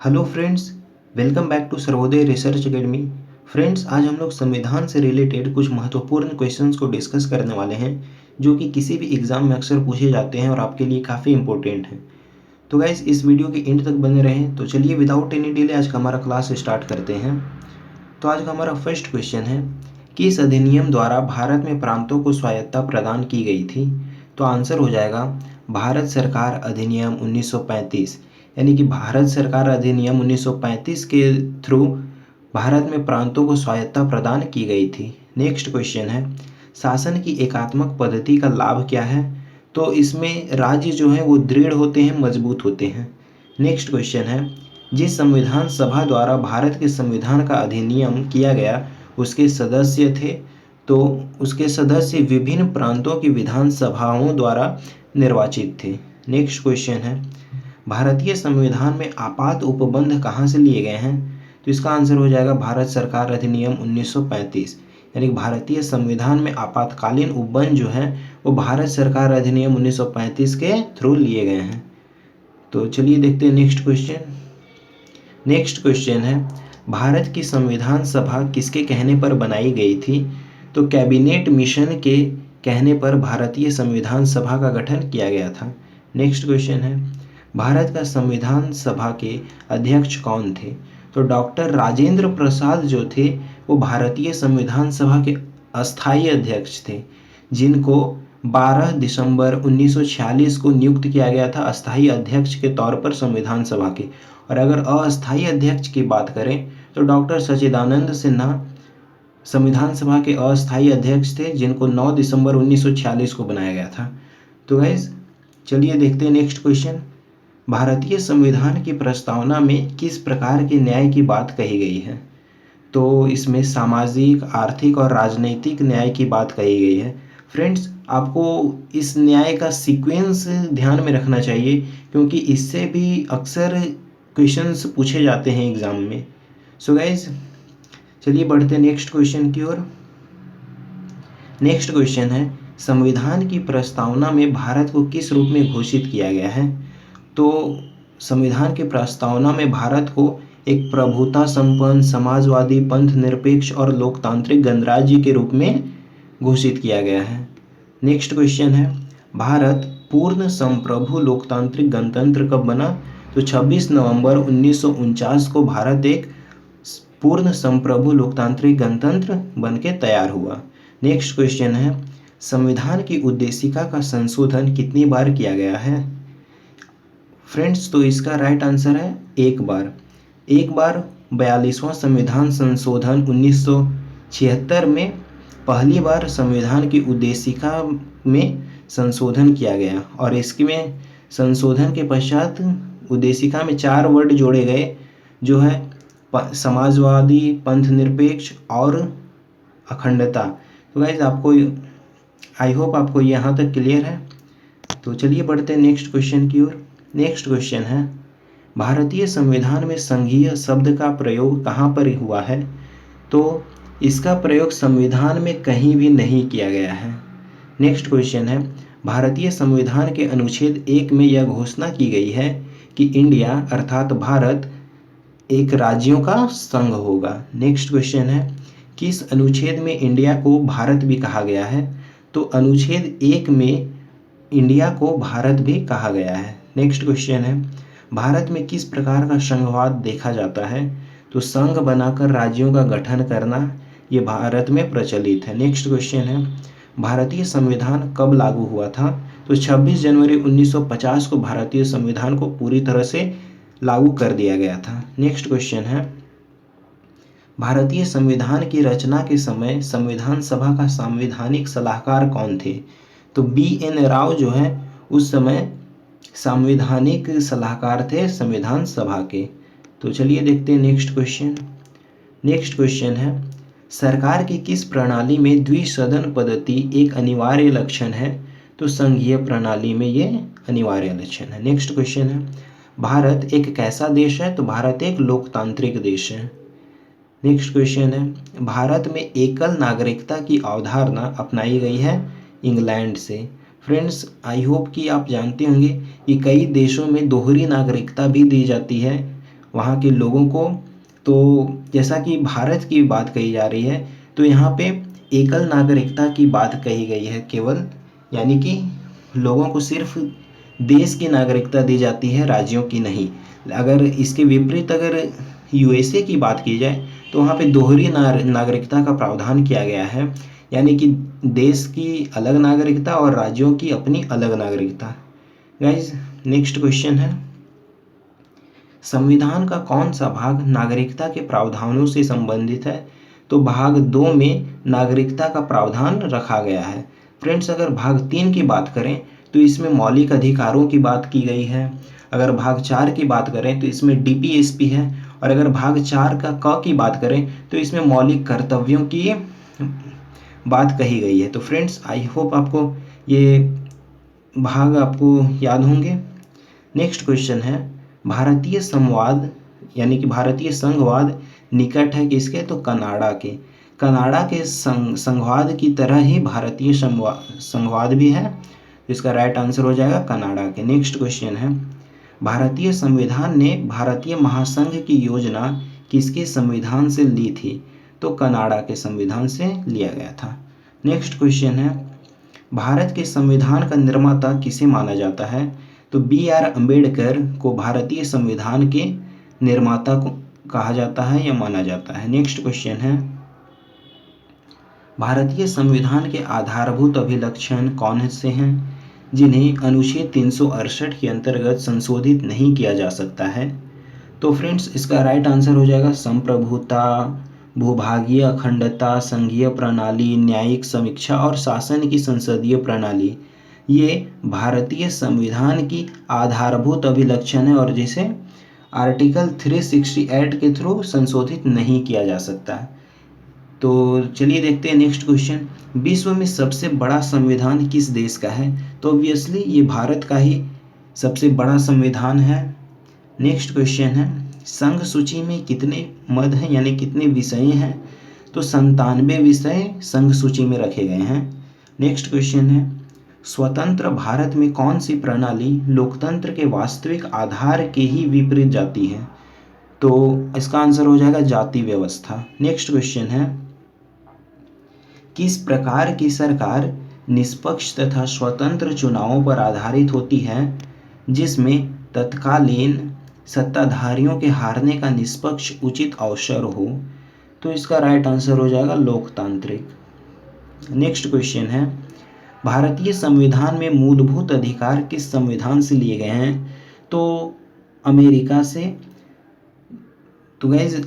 Hello friends, welcome back to Sarvodaya research academy. Friends, आज हम लोग संविधान से रिलेटेड कुछ महत्वपूर्ण क्वेश्चंस को डिस्कस करने वाले हैं जो कि किसी भी एग्ज़ाम में अक्सर पूछे जाते हैं और आपके लिए काफ़ी इंपॉर्टेंट हैं। तो गाइस, इस वीडियो के एंड तक बने रहें। तो चलिए विदाउट एनी डिले आज का हमारा क्लास स्टार्ट करते हैं। तो आज का हमारा फर्स्ट क्वेश्चन है, किस अधिनियम द्वारा भारत में प्रांतों को स्वायत्तता प्रदान की गई थी? तो आंसर हो जाएगा भारत सरकार अधिनियम 1935। यानी कि भारत सरकार अधिनियम 1935 के थ्रू भारत में प्रांतों को स्वायत्तता प्रदान की गई थी। नेक्स्ट क्वेश्चन है, शासन की एकात्मक पद्धति का लाभ क्या है? तो इसमें राज्य जो है वो दृढ़ होते हैं, मजबूत होते हैं। नेक्स्ट क्वेश्चन है, जिस संविधान सभा द्वारा भारत के संविधान का अधिनियम किया गया उसके सदस्य थे? तो उसके सदस्य विभिन्न प्रांतों की विधानसभाओं द्वारा निर्वाचित थे। नेक्स्ट क्वेश्चन है, भारतीय संविधान में आपात उपबंध कहाँ से लिए गए हैं? तो इसका आंसर हो जाएगा भारत सरकार अधिनियम 1935। यानी भारतीय संविधान में आपातकालीन उपबंध जो है वो भारत सरकार अधिनियम 1935 के थ्रू लिए गए हैं। तो चलिए देखते हैं नेक्स्ट क्वेश्चन। नेक्स्ट क्वेश्चन है, भारत की संविधान सभा किसके कहने पर बनाई गई थी? तो कैबिनेट मिशन के कहने पर भारतीय संविधान सभा का गठन किया गया था। नेक्स्ट क्वेश्चन है, भारत का संविधान सभा के अध्यक्ष कौन थे? तो डॉक्टर राजेंद्र प्रसाद जो थे वो भारतीय संविधान सभा के अस्थायी अध्यक्ष थे, जिनको 12 दिसंबर 1946 को नियुक्त किया गया था अस्थायी अध्यक्ष के तौर पर संविधान सभा के। और अगर अस्थायी अध्यक्ष की बात करें तो डॉक्टर सच्चिदानंद सिन्हा संविधान सभा के अस्थायी अध्यक्ष थे, जिनको 9 दिसंबर 1946 को बनाया गया था। तो गाइज चलिए देखते हैं नेक्स्ट क्वेश्चन। भारतीय संविधान की प्रस्तावना में किस प्रकार के न्याय की बात कही गई है? तो इसमें सामाजिक, आर्थिक और राजनीतिक न्याय की बात कही गई है। फ्रेंड्स, आपको इस न्याय का सीक्वेंस ध्यान में रखना चाहिए क्योंकि इससे भी अक्सर क्वेश्चंस पूछे जाते हैं एग्जाम में। सो गाइज चलिए बढ़ते हैं नेक्स्ट क्वेश्चन की ओर। नेक्स्ट क्वेश्चन है, संविधान की प्रस्तावना में भारत को किस रूप में घोषित किया गया है? तो संविधान की प्रस्तावना में भारत को एक प्रभुता संपन्न, समाजवादी, पंथ निरपेक्ष और लोकतांत्रिक गणराज्य के रूप में घोषित किया गया है। नेक्स्ट क्वेश्चन है, भारत पूर्ण संप्रभु लोकतांत्रिक गणतंत्र कब बना? तो 26 नवंबर 1949 को भारत एक पूर्ण संप्रभु लोकतांत्रिक गणतंत्र बन के तैयार हुआ। नेक्स्ट क्वेश्चन है, संविधान की उद्देशिका का संशोधन कितनी बार किया गया है? फ्रेंड्स, तो इसका राइट आंसर है एक बार। 42वां संविधान संशोधन 1976 में पहली बार संविधान की उद्देशिका में संशोधन किया गया और इसके में संशोधन के पश्चात उद्देशिका में 4 वर्ड जोड़े गए जो है समाजवादी, पंथ निरपेक्ष और अखंडता। तो गाइज आपको आई होप आपको यहाँ तक क्लियर है। तो चलिए बढ़ते हैं नेक्स्ट क्वेश्चन की ओर। नेक्स्ट क्वेश्चन है, भारतीय संविधान में संघीय शब्द का प्रयोग कहाँ पर हुआ है? तो इसका प्रयोग संविधान में कहीं भी नहीं किया गया है। नेक्स्ट क्वेश्चन है, भारतीय संविधान के अनुच्छेद 1 में यह घोषणा की गई है कि इंडिया अर्थात भारत एक राज्यों का संघ होगा। नेक्स्ट क्वेश्चन है, किस अनुच्छेद में इंडिया को भारत भी कहा गया है? तो अनुच्छेद 1 में इंडिया को भारत भी कहा गया है। नेक्स्ट क्वेश्चन है, भारत में किस प्रकार का संघवाद देखा जाता है? तो संघ बनाकर राज्यों का गठन करना ये भारत में प्रचलित है। नेक्स्ट क्वेश्चन है, भारतीय संविधान कब लागू हुआ था? तो 26 जनवरी 1950 को भारतीय संविधान को पूरी तरह से लागू कर दिया गया था। नेक्स्ट क्वेश्चन है, भारतीय संविधान की रचना के समय संविधान सभा का संवैधानिक सलाहकार कौन थे? तो BN राव जो है उस समय संवैधानिक सलाहकार थे संविधान सभा के। तो चलिए देखते हैं नेक्स्ट क्वेश्चन। नेक्स्ट क्वेश्चन है, सरकार की किस प्रणाली में द्विसदन पद्धति एक अनिवार्य लक्षण है? तो संघीय प्रणाली में ये अनिवार्य लक्षण है। नेक्स्ट क्वेश्चन है, भारत एक कैसा देश है? तो भारत एक लोकतांत्रिक देश है। नेक्स्ट क्वेश्चन है, भारत में एकल नागरिकता की अवधारणा अपनाई गई है इंग्लैंड से। फ्रेंड्स, आई होप कि आप जानते होंगे कि कई देशों में दोहरी नागरिकता भी दी जाती है वहाँ के लोगों को। तो जैसा कि भारत की बात कही जा रही है, तो यहाँ पे एकल नागरिकता की बात कही गई है केवल, यानी कि लोगों को सिर्फ देश की नागरिकता दी जाती है, राज्यों की नहीं। अगर इसके विपरीत अगर यूएसए की बात की जाए तो वहाँ पे दोहरी नागरिकता का प्रावधान किया गया है, यानी कि देश की अलग नागरिकता और राज्यों की अपनी अलग नागरिकता। गाइज नेक्स्ट क्वेश्चन है, संविधान का कौन सा भाग नागरिकता के प्रावधानों से संबंधित है? तो भाग 2 में नागरिकता का प्रावधान रखा गया है। फ्रेंड्स, अगर भाग 3 की बात करें तो इसमें मौलिक अधिकारों की बात की गई है। अगर भाग 4 की बात करें तो इसमें डीपीएसपी है। और अगर भाग 4 का क की बात करें तो इसमें मौलिक कर्तव्यों की बात कही गई है। तो फ्रेंड्स, आई होप आपको ये भाग आपको याद होंगे। नेक्स्ट क्वेश्चन है, भारतीय संवाद यानी कि भारतीय संघवाद निकट है किसके? तो कनाडा के। कनाडा के संघवाद की तरह ही भारतीय संघवाद भी है। इसका राइट आंसर हो जाएगा कनाडा के। नेक्स्ट क्वेश्चन है, भारतीय संविधान ने भारतीय महासंघ की योजना किसके संविधान से ली थी? तो कनाडा के संविधान से लिया गया था। नेक्स्ट क्वेश्चन है, भारत के संविधान का निर्माता किसे माना जाता है? तो बी.आर. अम्बेडकर को भारतीय संविधान के निर्माता को कहा जाता है या माना जाता है। नेक्स्ट क्वेश्चन है, भारतीय संविधान के आधारभूत अभिलक्षण कौन से हैं जिन्हें अनुच्छेद 368 के अंतर्गत संशोधित नहीं किया जा सकता है? तो फ्रेंड्स, इसका राइट आंसर हो जाएगा संप्रभुता, भूभागीय अखंडता, संघीय प्रणाली, न्यायिक समीक्षा और शासन की संसदीय प्रणाली। ये भारतीय संविधान की आधारभूत अभिलक्षण है और जिसे आर्टिकल 368 के थ्रू संशोधित नहीं किया जा सकता। तो चलिए देखते हैं नेक्स्ट क्वेश्चन, विश्व में सबसे बड़ा संविधान किस देश का है? तो ऑब्वियसली ये भारत का ही सबसे बड़ा संविधान है। नेक्स्ट क्वेश्चन है, संघ सूची में कितने मद हैं यानी कितने विषय हैं? तो 97 विषय संघ सूची में रखे गए हैं। नेक्स्ट क्वेश्चन है, स्वतंत्र भारत में कौन सी प्रणाली लोकतंत्र के वास्तविक आधार के ही विपरीत जाती है? तो इसका आंसर हो जाएगा जाति व्यवस्था। नेक्स्ट क्वेश्चन है, किस प्रकार की सरकार निष्पक्ष तथा स्वतंत्र चुनावों पर आधारित होती है जिसमें तत्कालीन सत्ताधारियों के हारने का निष्पक्ष उचित अवसर हो? तो इसका राइट आंसर हो जाएगा लोकतांत्रिक। नेक्स्ट क्वेश्चन है, भारतीय संविधान में मूलभूत अधिकार किस संविधान से लिए गए हैं? तो अमेरिका से। तो गाइज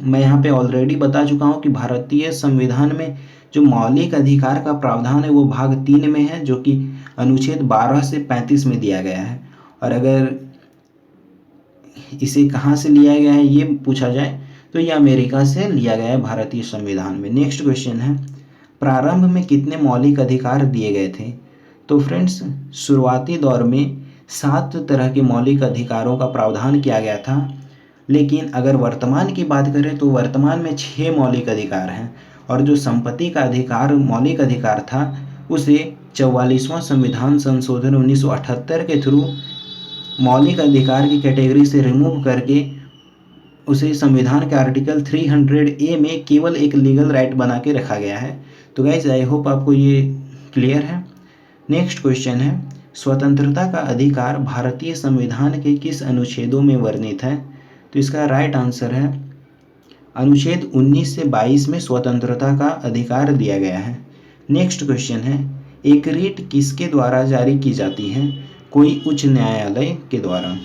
मैं यहाँ पे ऑलरेडी बता चुका हूँ कि भारतीय संविधान में जो मौलिक अधिकार का प्रावधान है वो भाग 3 में है, जो कि अनुच्छेद 12 से 35 में दिया गया है। और अगर इसे कहाँ से लिया गया है ये पूछा जाए तो ये अमेरिका से लिया गया है भारतीय संविधान में। नेक्स्ट क्वेश्चन है, प्रारंभ में कितने मौलिक अधिकार दिए गए थे? तो फ्रेंड्स, शुरुआती दौर में 7 तरह के मौलिक अधिकारों का प्रावधान किया गया था, लेकिन अगर वर्तमान की बात करें तो वर्तमान में 6 मौलिक अधिकार हैं। और जो संपत्ति का अधिकार मौलिक अधिकार था उसे 44वां संविधान संशोधन 1978 के थ्रू मौलिक अधिकार की कैटेगरी से रिमूव करके उसे संविधान के आर्टिकल 300A में केवल एक लीगल राइट बना के रखा गया है। तो गाइज आई होप आपको ये क्लियर है। नेक्स्ट क्वेश्चन है, स्वतंत्रता का अधिकार भारतीय संविधान के किस अनुच्छेदों में वर्णित है? तो इसका राइट आंसर है अनुच्छेद 19 से 22 में स्वतंत्रता का अधिकार दिया गया है। नेक्स्ट क्वेश्चन है, एक रीट किसके द्वारा जारी की जाती है? कोई उच्च न्यायालय के द्वारा।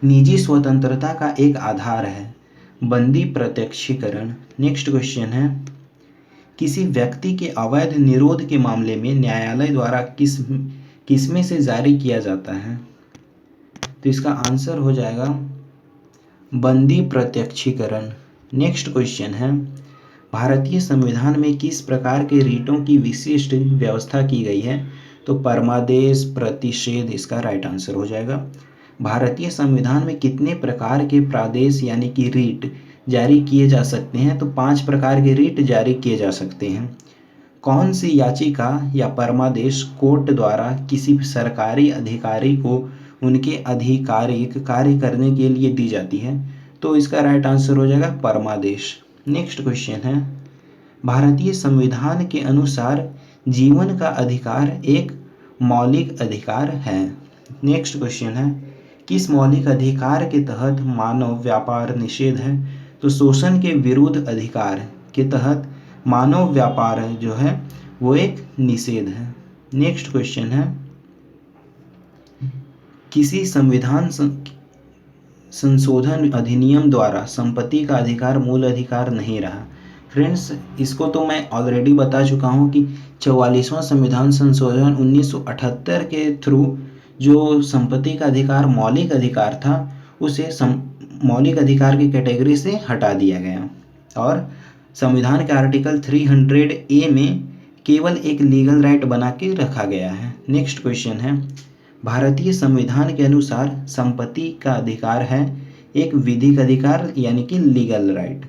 निजी स्वतंत्रता का एक आधार है बंदी प्रत्यक्षीकरण। नेक्स्ट क्वेश्चन है, किसी व्यक्ति के अवैध निरोध के मामले में न्यायालय द्वारा किसमें से जारी किया जाता है? तो इसका आंसर हो जाएगा बंदी प्रत्यक्षीकरण। नेक्स्ट क्वेश्चन है, भारतीय संविधान में किस प्रकार के रीटों की विशिष्ट व्यवस्था की गई है? तो परमादेश, प्रतिषेध, इसका राइट आंसर हो जाएगा। भारतीय संविधान में कितने प्रकार के प्रादेश यानी कि रीट जारी किए जा सकते हैं? तो 5 प्रकार के रीट जारी किए जा सकते हैं। कौन सी याचिका या परमादेश कोर्ट द्वारा किसी सरकारी अधिकारी को उनके आधिकारिक कार्य करने के लिए दी जाती है। तो इसका राइट आंसर हो जाएगा परमादेश। नेक्स्ट क्वेश्चन है, भारतीय संविधान के अनुसार जीवन का अधिकार एक मौलिक अधिकार है। नेक्स्ट क्वेश्चन है, किस मौलिक अधिकार के तहत मानव व्यापार निषेध है? तो शोषण के विरुद्ध अधिकार के तहत मानव व्यापार जो है वो एक निषेध है। नेक्स्ट क्वेश्चन है, किसी संविधान संशोधन अधिनियम द्वारा संपत्ति का अधिकार मूल अधिकार नहीं रहा। फ्रेंड्स, इसको तो मैं ऑलरेडी बता चुका हूँ कि 44वां संविधान संशोधन 1978 के थ्रू जो संपत्ति का अधिकार मौलिक अधिकार था उसे मौलिक अधिकार की कैटेगरी से हटा दिया गया और संविधान के आर्टिकल 300A में केवल एक लीगल राइट बना के रखा गया है। नेक्स्ट क्वेश्चन है, भारतीय संविधान के अनुसार संपत्ति का अधिकार है एक विधिक अधिकार यानी कि लीगल राइट।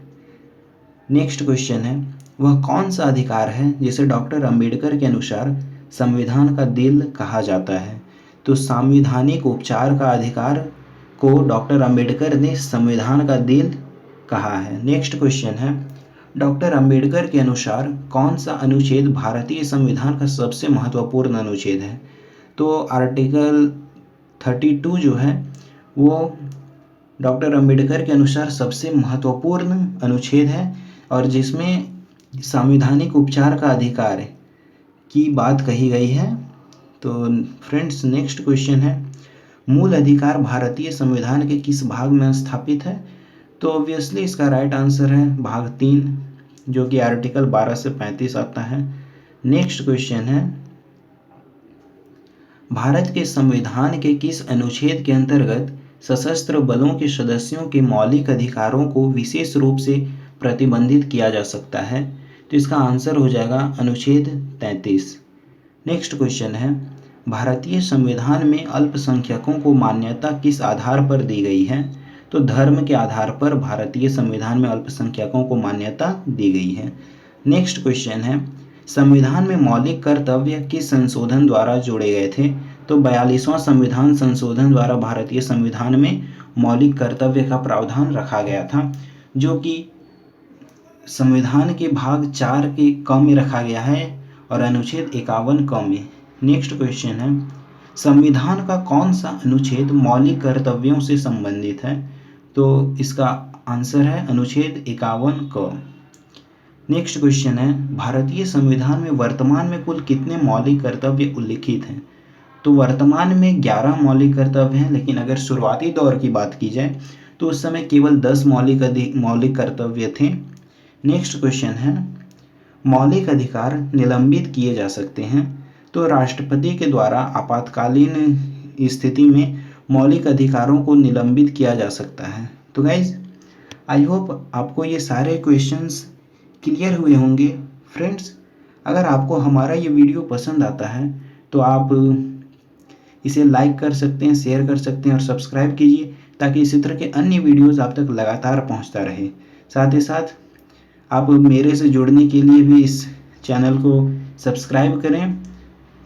नेक्स्ट क्वेश्चन है, वह कौन सा अधिकार है जिसे डॉक्टर अंबेडकर के अनुसार संविधान का दिल कहा जाता है? तो संवैधानिक उपचार का अधिकार को डॉक्टर अंबेडकर ने संविधान का दिल कहा है। नेक्स्ट क्वेश्चन है, डॉक्टर अंबेडकर के अनुसार कौन सा अनुच्छेद भारतीय संविधान का सबसे महत्वपूर्ण अनुच्छेद है? तो आर्टिकल 32 जो है वो डॉक्टर अंबेडकर के अनुसार सबसे महत्वपूर्ण अनुच्छेद है और जिसमें संवैधानिक उपचार का अधिकार की बात कही गई है। तो फ्रेंड्स, नेक्स्ट क्वेश्चन है, मूल अधिकार भारतीय संविधान के किस भाग में स्थापित है? तो ऑब्वियसली इसका राइट आंसर है भाग 3 जो कि आर्टिकल 12 से 35 आता है। नेक्स्ट क्वेश्चन है, भारत के संविधान के किस अनुच्छेद के अंतर्गत सशस्त्र बलों के सदस्यों के मौलिक अधिकारों को विशेष रूप से प्रतिबंधित किया जा सकता है? तो इसका आंसर हो जाएगा अनुच्छेद 33। नेक्स्ट क्वेश्चन है, भारतीय संविधान में अल्पसंख्यकों को मान्यता किस आधार पर दी गई है? तो धर्म के आधार पर भारतीय संविधान में अल्पसंख्यकों को मान्यता दी गई है। नेक्स्ट क्वेश्चन है, संविधान में मौलिक कर्तव्य किस संशोधन द्वारा जोड़े गए थे? तो 42वां संविधान संशोधन द्वारा भारतीय संविधान में मौलिक कर्तव्य का प्रावधान रखा गया था जो कि संविधान के भाग 4 के क में रखा गया है और अनुच्छेद 51 क में। नेक्स्ट क्वेश्चन है, संविधान का कौन सा अनुच्छेद मौलिक कर्तव्यों से संबंधित है? तो इसका आंसर है अनुच्छेद 51 क। नेक्स्ट क्वेश्चन है, भारतीय संविधान में वर्तमान में कुल कितने मौलिक कर्तव्य उल्लिखित हैं? तो वर्तमान में 11 मौलिक कर्तव्य हैं, लेकिन अगर शुरुआती दौर की बात की जाए तो उस समय केवल 10 मौलिक कर्तव्य थे। नेक्स्ट क्वेश्चन है, मौलिक अधिकार निलंबित किए जा सकते हैं। तो राष्ट्रपति के द्वारा आपातकालीन स्थिति में मौलिक अधिकारों को निलंबित किया जा सकता है। तो गाइज, आई होप आपको ये सारे क्वेश्चंस क्लियर हुए होंगे। फ्रेंड्स, अगर आपको हमारा ये वीडियो पसंद आता है तो आप इसे लाइक कर सकते हैं, शेयर कर सकते हैं और सब्सक्राइब कीजिए ताकि इसी तरह के अन्य वीडियोस आप तक लगातार पहुंचता रहे। साथ ही साथ आप मेरे से जुड़ने के लिए भी इस चैनल को सब्सक्राइब करें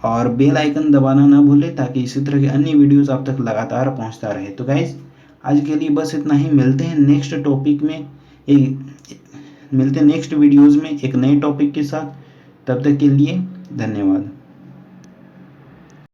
और बेल आइकन दबाना ना भूलें ताकि इसी तरह के अन्य वीडियोस आप तक लगातार पहुंचता रहे। तो गाइज, आज के लिए बस इतना ही। मिलते हैं नेक्स्ट टॉपिक में, मिलते हैं नेक्स्ट वीडियोज़ में एक नए टॉपिक के साथ। तब तक के लिए धन्यवाद।